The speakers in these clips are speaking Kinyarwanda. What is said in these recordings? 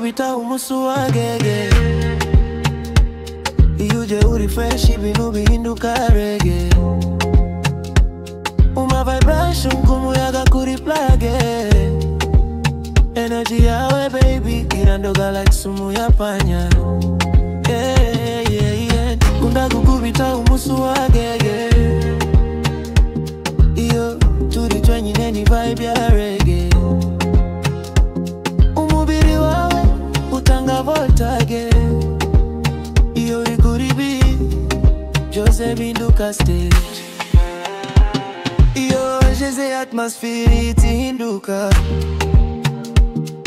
ndakukubita umusu wagege. Iyo uje uri fresh ibintu bihinduka reggae. Uma vibration kumuyaga kuri plage. Energy yawe baby irandoga like sumu ya panya. Yeah, yeah, yeah. Ndakukubita umusu wagege. Iyo turi twenyine ni vibe ya reggae. Umubiri wawe utanga voltage. Iyo ikuribi byose binduka stage. Iyo jeze atmosphere itihinduka.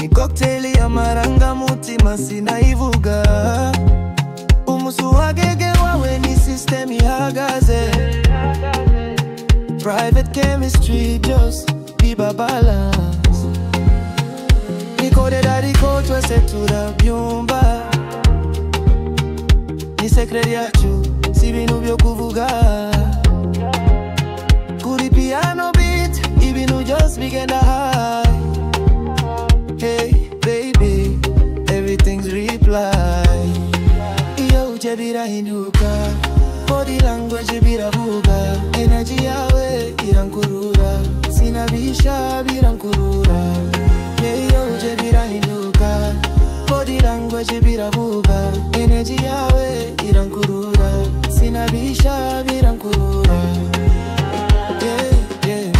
Ni cocktail ya marangamutima sinaivuga. Umusu wagege wawe ni system ihagaze. Private chemistry just biba balance. Nikode dariko twese turabyumva. Ni secret yacu si bintu byo kuvuga. Kuri piano beat ibintu just bigenda high. Hey baby everything's reply. Iyo uje birahinduka. Body language biravuga. Energy yawe irankurura. Sinabisha birankurura. Iyo uje birahinduka. Body language biravuga. Energy yawe irankurura. Sinabisha birankurura. Yeah, yeah.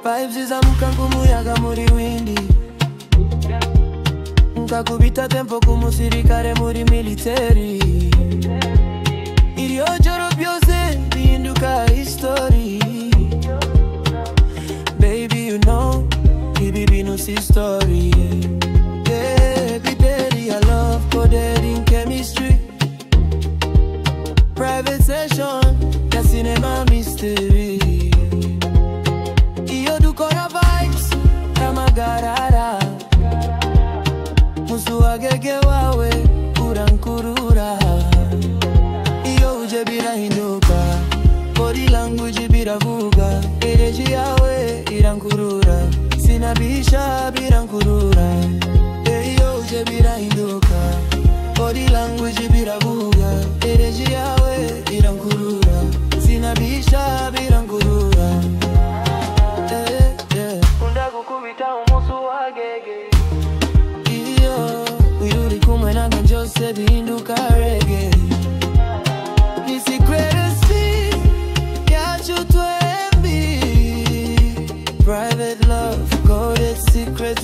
Vibes izamuka nk'umuyaga muri windi. Nkakubita tempo k'umusirikare muri military. Iryo joro byose bihinduka history. Baby you know ibi bintu si story. Yeah, bideri I love coded in chemistry. Private session ya cinema mystery. Kora vibes kama garara. Musu wagege wawe urankurura. Iyo uje birahinduka. Body language biravuga. Energy yawe irankurura. Sinabisha birankurura. Iyo uje birahinduka. Body language biravuga. Energy yawe irankurura. Sinabisha birankurura. Ndakukubita umusu wagege. Iyo wiruri kumwe nange byose bihinduka reggae. Ni secrecy yacu twembi. Private love coded secret.